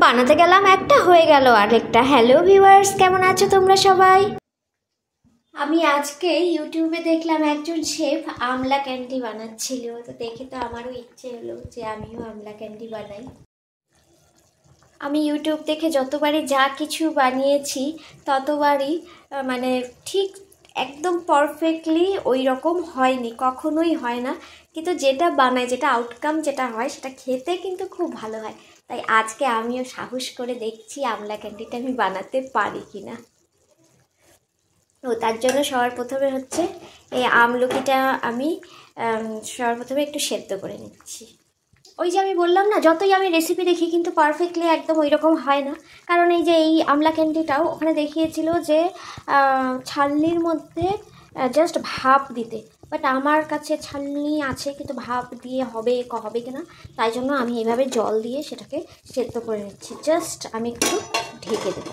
বানাতে গেলাম একটা, হয়ে গেল আরেকটা। হ্যালো ভিউয়ার্স, কেমন আছো তোমরা সবাই? আমি আজকে ইউটিউবে দেখলাম একজন শেফ আমলা ক্যান্ডি বানাচ্ছিল, তো দেখে তো আমারও ইচ্ছে হলো যে আমিও আমলা ক্যান্ডি বানাই। আমি ইউটিউব দেখে যতবারই যা কিছু বানিয়েছি ততবারই মানে ঠিক একদম পারফেক্টলি ওই রকম হয়নি, কখনোই হয় না। কিন্তু যেটা বানায়, যেটা আউটকাম যেটা হয়, সেটা খেতে কিন্তু খুব ভালো হয়। তাই আজকে আমিও সাহস করে দেখছি আমলা ক্যান্ডিটা আমি বানাতে পারি কি না। তো তার জন্য সবার প্রথমে হচ্ছে এই আমলকিটা আমি সবার প্রথমে একটু সেদ্ধ করে নিচ্ছি। ওই যে আমি বললাম না, যতই আমি রেসিপি দেখি কিন্তু পারফেক্টলি একদম ওই রকম হয় না। কারণ এই যে এই আমলা ক্যান্ডিটাও ওখানে দেখিয়েছিল যে ছালনির মধ্যে জাস্ট ভাপ দিতে, বাট আমার কাছে ছালনি আছে কিন্তু ভাপ দিয়ে হবে কিনা, তাই জন্য আমি এইভাবে জল দিয়ে সেটাকে সেদ্ধ করে নিচ্ছি। জাস্ট আমি একটু ঢেকে দেবো,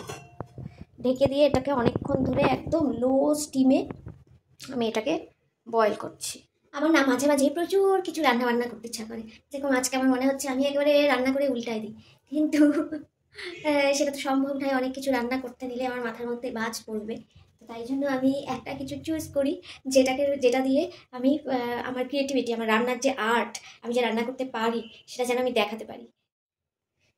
ঢেকে দিয়ে এটাকে অনেকক্ষণ ধরে একদম লো স্টিমে আমি এটাকে বয়েল করছি। আমার না মাঝে মাঝে প্রচুর কিছু রান্না বান্না করতে ইচ্ছা করে, যেরকম আজকে আমার মনে হচ্ছে আমি একেবারে রান্না করে উল্টাই দিই, কিন্তু সেটা তো সম্ভব নয়। অনেক কিছু রান্না করতে নিলে আমার মাথার মধ্যে বাজ পড়বে, তো তাই জন্য আমি একটা কিছু চুজ করি যেটা দিয়ে আমি আমার ক্রিয়েটিভিটি, আমার রান্নার যে আর্ট, আমি যে রান্না করতে পারি সেটা যেন আমি দেখাতে পারি।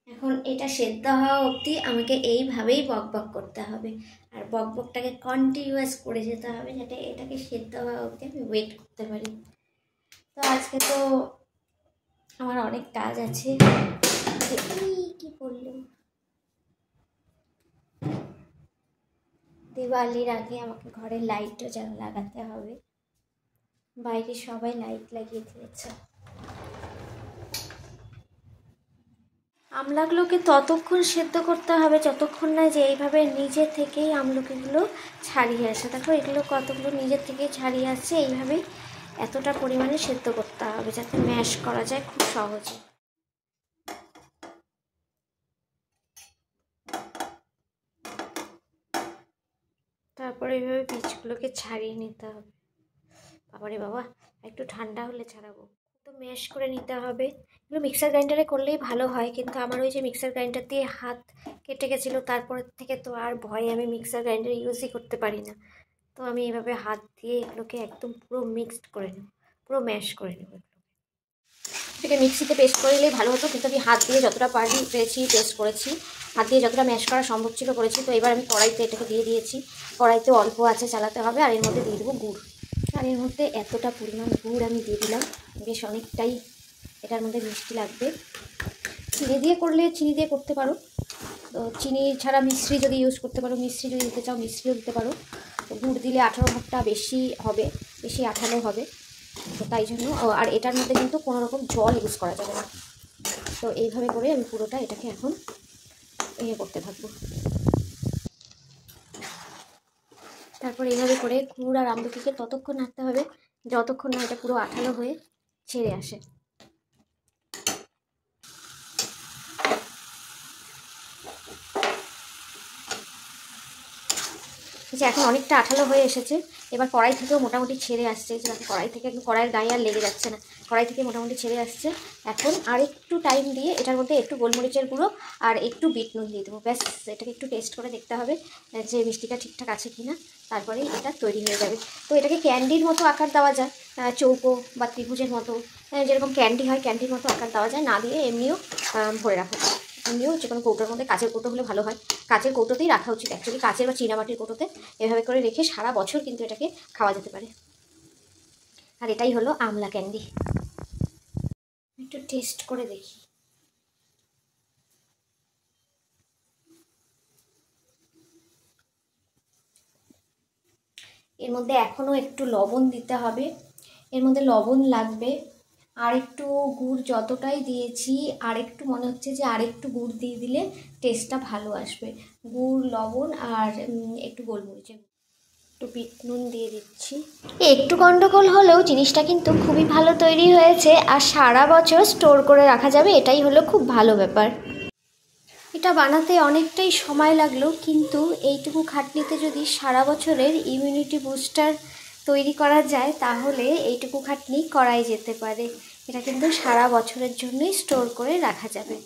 এখন এটা সেদ্ধ হওয়া অবধি আমাকে এইভাবেই বক বক করতে হবে, আর বক বকটাকে কন্টিনিউয়াস করে যেতে হবে, যাতে এটাকে সেদ্ধ হওয়া অবধি আমি ওয়েট করতে পারি। তো আজকে তো আমার অনেক কাজ আছে। কি বললো, দিওয়ালির আগে আমাকে ঘরে লাইটও যেন লাগাতে হবে, বাইরে সবাই লাইট লাগিয়ে দিয়েছে। আমলাগুলোকে ততক্ষণ সেদ্ধ করতে হবে যতক্ষণ না যে এইভাবে নিজে থেকেই আমলকিগুলো ছাড়িয়ে আসে। দেখো এগুলো কতগুলো নিজের থেকেই ছাড়িয়ে আসছে, এইভাবেই এতটা পরিমাণে সেদ্ধ করতে হবে যাতে ম্যাশ করা যায় খুব সহজে। তারপরে এইভাবে বীজগুলোকে ছাড়িয়ে নিতে হবে। বাবারে বাবা, একটু ঠান্ডা হলে ছাড়াবো। তো ম্যাশ করে নিতে হবে। এগুলো মিক্সার গ্রাইন্ডারে করলেই ভালো হয়, কিন্তু আমার ওই যে মিক্সার গ্রাইন্ডার দিয়ে হাত কেটে গেছিলো, তারপর থেকে তো আর ভয়ে আমি মিক্সার গ্রাইন্ডার ইউজই করতে পারি না। তো আমি এভাবে হাত দিয়ে এগুলোকে একদম পুরো মিক্সড করে নেব, পুরো ম্যাশ করে নেব। এটাকে মিক্সিতে পেস্ট করে নিলেই ভালো হতো, কিন্তু আমি হাত দিয়ে যতটা পেরেছি পেস্ট করেছি, হাত দিয়ে যতটা ম্যাশ করা সম্ভব ছিল করেছি। তো এবার আমি কড়াইতে এটাকে দিয়ে দিয়েছি। কড়াইতে অল্প আছে চালাতে হবে, আর এর মধ্যে দিয়ে দেবো গুড়। আর এর মধ্যে এতটা পরিমাণ গুড় আমি দিয়ে দিলাম, বেশ অনেকটাই এটার মধ্যে মিষ্টি লাগবে। চিনি দিয়ে করলে চিনি দিয়ে করতে পারো, তো চিনি ছাড়া মিশ্রি যদি ইউজ করতে পারো, মিশ্রি যদি দিতে চাও মিশ্রিও দিতে পারো। তো গুড় দিলে 18 ভাগটা বেশি হবে, বেশি আঠালো হবে, তো তাই জন্য। আর এটার মধ্যে কিন্তু কোনো রকম জল ইউজ করা যাবে না। তো এইভাবে করে আমি পুরোটা এটাকে এখন করতে থাকবো। তারপর এইভাবে করে গুড় আর আমলকিকে ততক্ষণ নাড়তে হবে যতক্ষণ না এটা পুরো আঠালো হয়ে ছেড়ে আসে। এখন অনেকটা আঠালো হয়ে এসেছে, এবার কড়াই থেকেও মোটামুটি ছেড়ে আসছে। যে কড়াই থেকে একটু কড়াইয়ের গায়ে আর লেগে যাচ্ছে না, কড়াই থেকে মোটামুটি ছেড়ে আসছে। এখন আর একটু টাইম দিয়ে এটার মধ্যে একটু গোলমরিচের গুঁড়ো আর একটু বিট নুন দিয়ে দেবো। ব্যাস, এটাকে একটু টেস্ট করে দেখতে হবে যে মিষ্টিটা ঠিকঠাক আছে কি না, তারপরেই এটা তৈরি হয়ে যাবে। তো এটাকে ক্যান্ডির মতো আকার দেওয়া যায়, চৌকো বা ত্রিভুজের মতো, যেরকম ক্যান্ডি হয় ক্যান্ডির মতো আকার দেওয়া যায়, না দিয়ে এমনিও ভরে রাখা যায়। এমনিও যে কোনো কৌটোর মধ্যে, কাচের কৌটো হলে ভালো হয়, কাচের কৌটোতেই রাখা উচিত অ্যাকচুয়ালি, কাচের বা চীনামাটির কৌটোতে এভাবে করে রেখে সারা বছর কিন্তু এটাকে খাওয়া যেতে পারে। আর এটাই হলো আমলা ক্যান্ডি। একটু টেস্ট করে দেখি। এর মধ্যে এখনও একটু লবণ দিতে হবে, এর মধ্যে লবণ লাগবে। আর একটু গুড় যতটাই দিয়েছি, আর একটু মনে হচ্ছে যে আর একটু গুড় দিয়ে দিলে টেস্টটা ভালো আসবে। গুড়, লবণ আর একটু গোলমরিচের, একটু বিট নুন দিয়ে দিচ্ছি। একটু গন্ডগোল হলেও জিনিসটা কিন্তু খুবই ভালো তৈরি হয়েছে, আর সারা বছর স্টোর করে রাখা যাবে, এটাই হলো খুব ভালো ব্যাপার। এটা বানাতে অনেকটাই সময় লাগলো, কিন্তু এইটুকু খাটনিতে যদি সারা বছরের ইমিউনিটি বুস্টার তৈরি করা যায় তাহলে এইটুকু খাটনি করাই যেতে পারে। এটা কিন্তু সারা বছরের জন্যই স্টোর করে রাখা যাবে।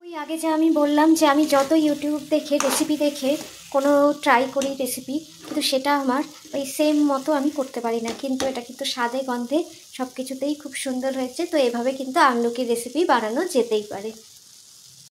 ওই আগে যে আমি বললাম যে আমি যত ইউটিউব দেখে রেসিপি দেখে কোনো ট্রাই করি রেসিপি, কিন্তু সেটা আমার ওই সেম মতো আমি করতে পারি না। কিন্তু এটা কিন্তু স্বাদে গন্ধে সব কিছুতেই খুব সুন্দর হয়েছে। তো এভাবে কিন্তু আমলকির রেসিপি বানানো যেতেই পারে।